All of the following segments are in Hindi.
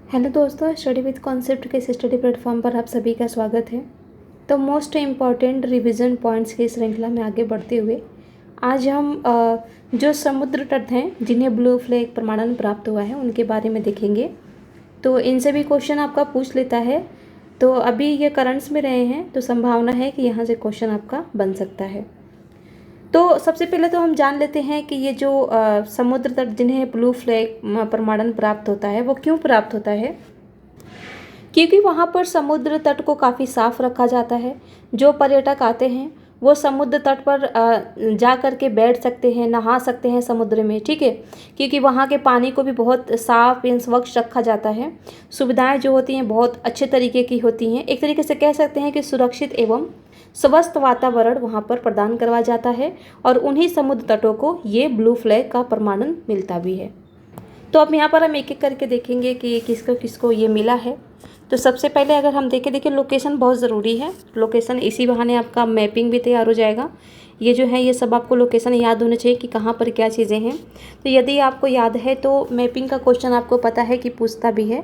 हेलो दोस्तों, स्टडी विद कॉन्सेप्ट के इस स्टडी प्लेटफॉर्म पर आप सभी का स्वागत है। तो मोस्ट इम्पॉर्टेंट रिवीजन पॉइंट्स की श्रृंखला में आगे बढ़ते हुए आज हम जो समुद्र तट हैं जिन्हें ब्लू फ्लैग प्रमाणन प्राप्त हुआ है उनके बारे में देखेंगे। तो इनसे भी क्वेश्चन आपका पूछ लेता है। तो अभी ये करंट्स में रहे हैं तो संभावना है कि यहाँ से क्वेश्चन आपका बन सकता है। तो सबसे पहले तो हम जान लेते हैं कि ये जो समुद्र तट जिन्हें ब्लू फ्लैग प्रमाणन प्राप्त होता है वो क्यों प्राप्त होता है। क्योंकि वहाँ पर समुद्र तट को काफ़ी साफ रखा जाता है। जो पर्यटक आते हैं वो समुद्र तट पर जा कर के बैठ सकते हैं, नहा सकते हैं समुद्र में, ठीक है। क्योंकि वहाँ के पानी को भी बहुत साफ एवं स्वच्छ रखा जाता है। सुविधाएं जो होती हैं बहुत अच्छे तरीके की होती हैं। एक तरीके से कह सकते हैं कि सुरक्षित एवं स्वस्थ वातावरण वहाँ पर प्रदान करवाया जाता है और उन्हीं समुद्र तटों को ये ब्लू फ्लैग का प्रमाणन मिलता भी है। तो अब यहाँ पर हम एक एक करके देखेंगे कि किसको किसको ये मिला है। तो सबसे पहले अगर हम देखिए लोकेशन बहुत ज़रूरी है। लोकेशन इसी बहाने आपका मैपिंग भी तैयार हो जाएगा। ये जो है ये सब आपको लोकेशन याद होने चाहिए कि कहाँ पर क्या चीज़ें हैं। तो यदि आपको याद है तो मैपिंग का क्वेश्चन आपको पता है कि पूछता भी है।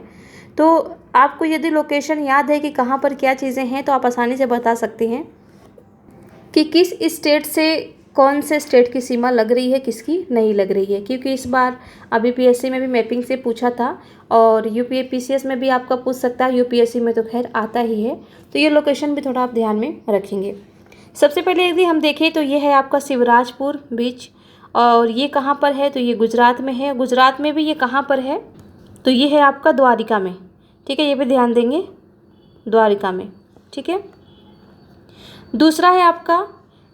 तो आपको यदि लोकेशन याद है कि कहाँ पर क्या चीज़ें हैं तो आप आसानी से बता सकते हैं कि किस स्टेट से कौन से स्टेट की सीमा लग रही है, किसकी नहीं लग रही है। क्योंकि इस बार अभी पीएससी में भी मैपिंग से पूछा था और यूपीएससी में भी आपका पूछ सकता है। यूपीएससी में तो खैर आता ही है। तो ये लोकेशन भी थोड़ा आप ध्यान में रखेंगे। सबसे पहले यदि हम देखें तो ये है आपका शिवराजपुर बीच और ये कहाँ पर है तो ये गुजरात में है। गुजरात में भी ये कहाँ पर है तो ये है आपका द्वारिका में, ठीक है। ये भी ध्यान देंगे, द्वारिका में, ठीक है। दूसरा है आपका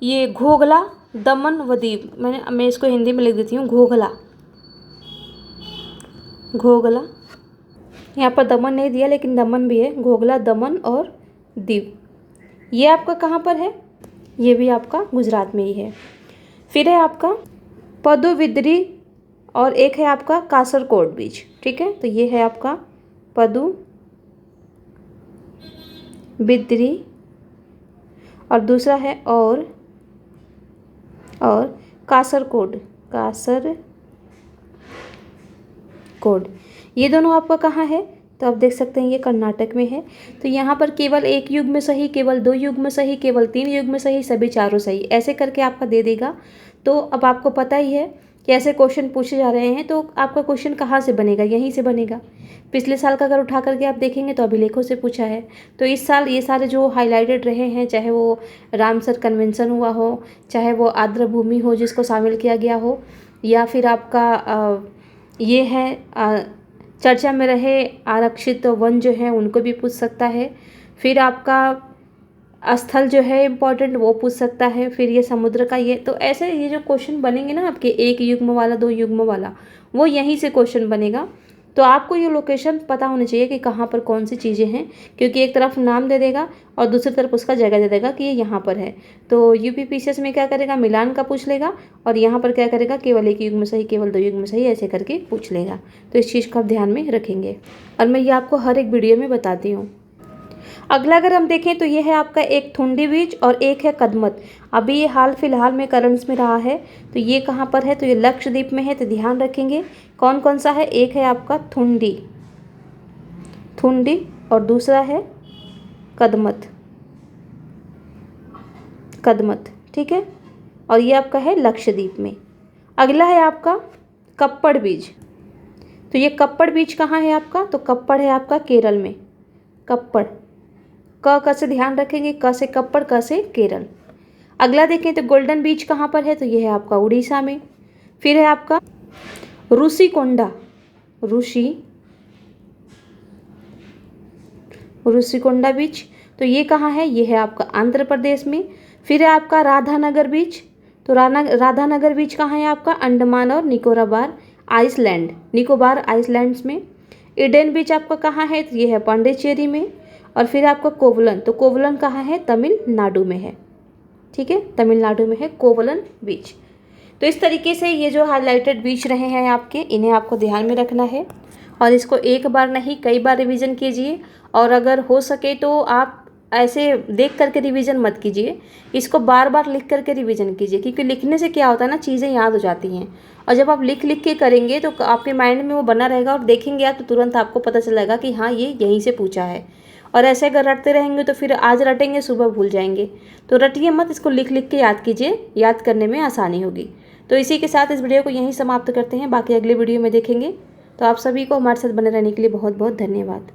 ये घोघला, दमन व दीव। मैं इसको हिंदी में लिख देती हूँ, घोघला। घोघला, यहाँ पर दमन नहीं दिया लेकिन दमन भी है। घोघला, दमन और दीव, ये आपका कहाँ पर है, ये भी आपका गुजरात में ही है। फिर है आपका पदुबिद्री और एक है आपका कासरकोड बीच, ठीक है। तो ये है आपका पदुबिद्री और दूसरा है और कासरकोड। ये दोनों आपका कहाँ है तो आप देख सकते हैं ये कर्नाटक में है। तो यहाँ पर केवल एक युग्म सही, केवल दो युग्म सही, केवल तीन युग्म सही, सभी चारों सही, ऐसे करके आपका दे देगा। तो अब आपको पता ही है कि ऐसे क्वेश्चन पूछे जा रहे हैं तो आपका क्वेश्चन कहाँ से बनेगा, यहीं से बनेगा। पिछले साल का अगर उठा करके आप देखेंगे तो अभिलेखों से पूछा है। तो इस साल ये सारे जो हाईलाइटेड रहे हैं, चाहे वो रामसर कन्वेंशन हुआ हो, चाहे वो आर्द्र भूमि हो जिसको शामिल किया गया हो, या फिर आपका ये है चर्चा में रहे आरक्षित वन जो है उनको भी पूछ सकता है। फिर आपका स्थल जो है इम्पोर्टेंट वो पूछ सकता है। फिर ये समुद्र का ये, तो ऐसे ये जो क्वेश्चन बनेंगे ना आपके एक युग्म वाला, दो युग्म वाला, वो यहीं से क्वेश्चन बनेगा। तो आपको ये लोकेशन पता होनी चाहिए कि कहाँ पर कौन सी चीज़ें हैं। क्योंकि एक तरफ नाम दे देगा और दूसरी तरफ उसका जगह दे देगा कि ये यहाँ पर है। तो यूपीपीसीएस में क्या करेगा, मिलान का पूछ लेगा और यहाँ पर क्या करेगा, केवल एक युग्म सही, केवल दो युग्म सही, ऐसे करके पूछ लेगा। तो इस चीज़ को आप ध्यान में रखेंगे और मैं ये आपको हर एक वीडियो में बताती हूँ। अगला अगर हम देखें तो ये है आपका एक थुंडी बीच और एक है कदमत। अभी ये हाल फिलहाल में करंट्स में रहा है। तो ये कहाँ पर है तो ये लक्षद्वीप में है। तो ध्यान रखेंगे कौन कौन सा है। एक है आपका थुंडी और दूसरा है कदमत, ठीक है। और ये आपका है लक्षद्वीप में। अगला है आपका कप्पड़ बीच। तो ये कप्पड़ बीच कहाँ है आपका तो कप्पड़ है आपका केरल में। कप्पड़, क से ध्यान रखेंगे, क से कप्पड़, क से केरल। अगला देखें तो गोल्डन बीच कहाँ पर है तो ये है आपका उड़ीसा में। फिर है आपका ऋषिकोंडा बीच। तो ये कहाँ है, ये है आपका आंध्र प्रदेश में। फिर है आपका राधानगर बीच। तो राधानगर बीच कहाँ है आपका, अंडमान और निकोबार आइसलैंड्स में। ईडन बीच आपका कहाँ है तो ये है पांडिचेरी में। और फिर आपका कोवलन, तो कोवलन कहाँ है, तमिलनाडु में है, ठीक है। तमिलनाडु में है कोवलन बीच। तो इस तरीके से ये जो हाईलाइटेड बीच रहे हैं आपके, इन्हें आपको ध्यान में रखना है और इसको एक बार नहीं कई बार रिवीजन कीजिए। और अगर हो सके तो आप ऐसे देख करके रिवीजन मत कीजिए, इसको बार बार लिख करके रिवीजन कीजिए, क्योंकि लिखने से क्या होता है ना, चीज़ें याद हो जाती हैं। और जब आप लिख लिख के करेंगे तो आपके माइंड में वो बना रहेगा, और देखेंगे आप तो तुरंत आपको पता चलेगा कि हाँ ये यहीं से पूछा है। और ऐसे अगर रटते रहेंगे तो फिर आज रटेंगे सुबह भूल जाएंगे। तो रटिए मत, इसको लिख लिख के याद कीजिए, याद करने में आसानी होगी। तो इसी के साथ इस वीडियो को यहीं समाप्त करते हैं, बाकी अगले वीडियो में देखेंगे। तो आप सभी को हमारे साथ बने रहने के लिए बहुत बहुत धन्यवाद।